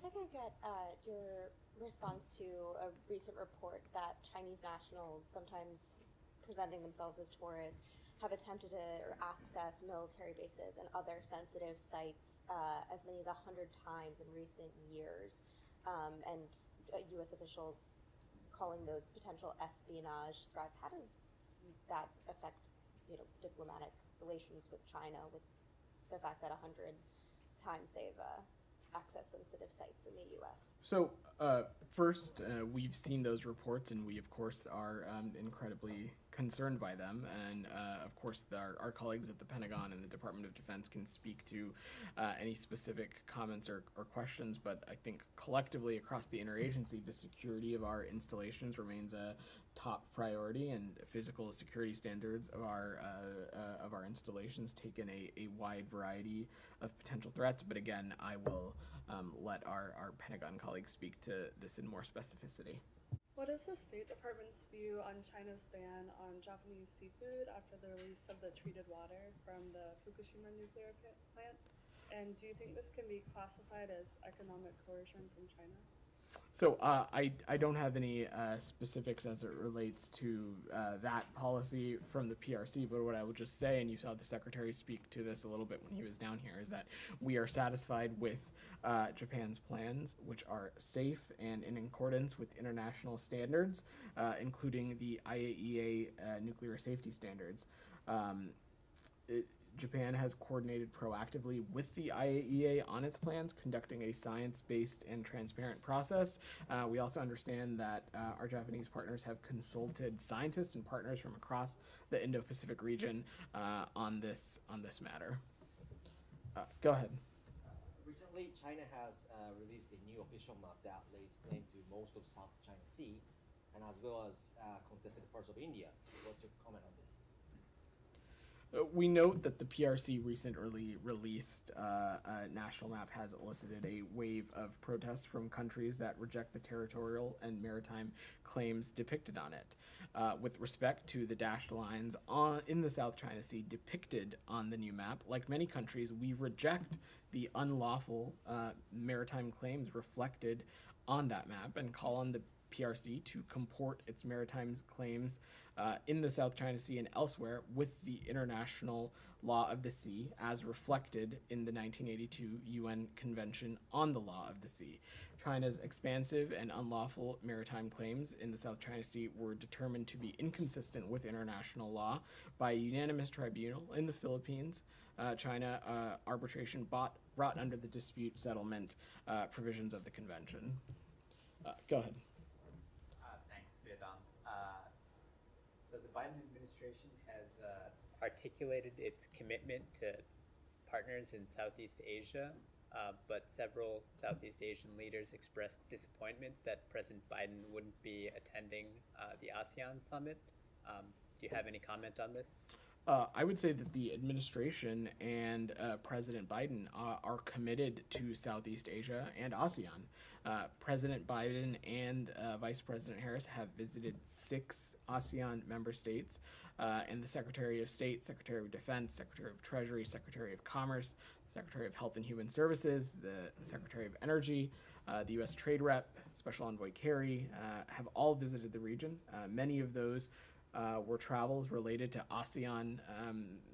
if I could get your response to a recent report that Chinese nationals, sometimes presenting themselves as tourists, have attempted to access military bases and other sensitive sites as many as 100 times in recent years, and U.S. officials calling those potential espionage threats. How does that affect, diplomatic relations with China, with the fact that 100 times they've accessed sensitive sites in the U.S.? So, first, we've seen those reports, and we, of course, are incredibly concerned by them. And, of course, our colleagues at the Pentagon and the Department of Defense can speak to any specific comments or questions. But I think collectively across the interagency, the security of our installations remains a top priority, and physical security standards of our installations take in a wide variety of potential threats. But again, I will let our Pentagon colleagues speak to this in more specificity. What is the State Department's view on China's ban on Japanese seafood after the release of the treated water from the Fukushima nuclear plant? And do you think this can be classified as economic coercion from China? So I don't have any specifics as it relates to that policy from the PRC, but what I will just say, and you saw the Secretary speak to this a little bit when he was down here, is that we are satisfied with Japan's plans, which are safe and in accordance with international standards, including the IAEA nuclear safety standards. Japan has coordinated proactively with the IAEA on its plans, conducting a science-based and transparent process. We also understand that our Japanese partners have consulted scientists and partners from across the Indo-Pacific region on this matter. Go ahead. Recently, China has released a new official map that lays claim to most of South China Sea, and as well as contested parts of India. So what's your comment on this? We note that the PRC recently released national map has elicited a wave of protests from countries that reject the territorial and maritime claims depicted on it. With respect to the dashed lines in the South China Sea depicted on the new map, like many countries, we reject the unlawful maritime claims reflected on that map and call on the PRC to comport its maritime claims in the South China Sea and elsewhere with the international law of the sea as reflected in the 1982 UN Convention on the Law of the Sea. China's expansive and unlawful maritime claims in the South China Sea were determined to be inconsistent with international law by a unanimous tribunal in the Philippines. China arbitration brought under the dispute settlement provisions of the convention. Go ahead. Thanks, Vedant. So the Biden administration has articulated its commitment to partners in Southeast Asia, but several Southeast Asian leaders expressed disappointment that President Biden wouldn't be attending the ASEAN summit. Do you have any comment on this? I would say that the administration and President Biden are committed to Southeast Asia and ASEAN. President Biden and Vice President Harris have visited 6 ASEAN member states, and the Secretary of State, Secretary of Defense, Secretary of Treasury, Secretary of Commerce, Secretary of Health and Human Services, the Secretary of Energy, the U.S. Trade Rep, Special Envoy Kerry, have all visited the region. Many of those were travels related to ASEAN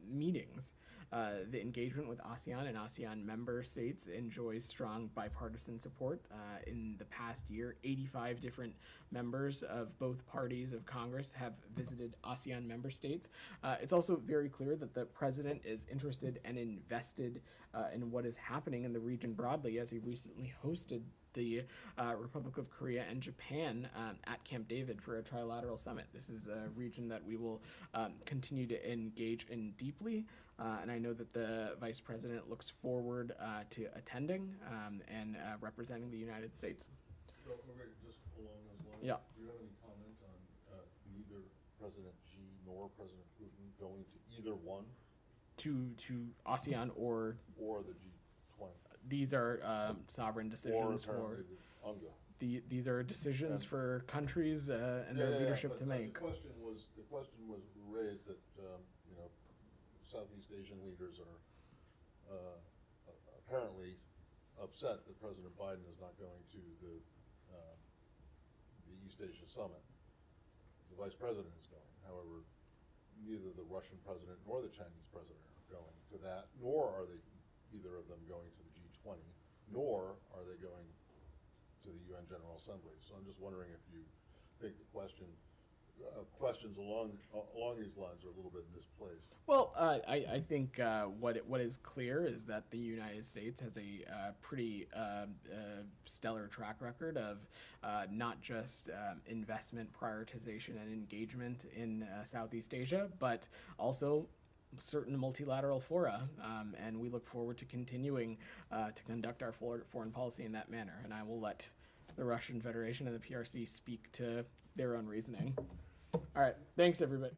meetings. The engagement with ASEAN and ASEAN member states enjoys strong bipartisan support. In the past year, 85 different members of both parties of Congress have visited ASEAN member states. It's also very clear that the president is interested and invested in what is happening in the region broadly, as he recently hosted the Republic of Korea and Japan at Camp David for a trilateral summit. This is a region that we will continue to engage in deeply, and I know that the Vice President looks forward to attending and representing the United States. So, okay, just along those lines, Yeah. do you have any comment on neither President Xi nor President Putin going to either one? To ASEAN or The G20? These are sovereign decisions for these are decisions for countries and their leadership to make. The question was raised that Southeast Asian leaders are apparently upset that President Biden is not going to the East Asia Summit. The Vice President is going. However, neither the Russian president nor the Chinese president are going to that, nor are they, either of them, going to the G20, nor are they going to the UN General Assembly. So I'm just wondering if you think the questions along these lines are a little bit misplaced. Well, I think what is clear is that the United States has a pretty stellar track record of not just investment prioritization and engagement in Southeast Asia, but also certain multilateral fora, and we look forward to continuing to conduct our foreign policy in that manner. And I will let the Russian Federation and the PRC speak to their own reasoning. All right, thanks everybody.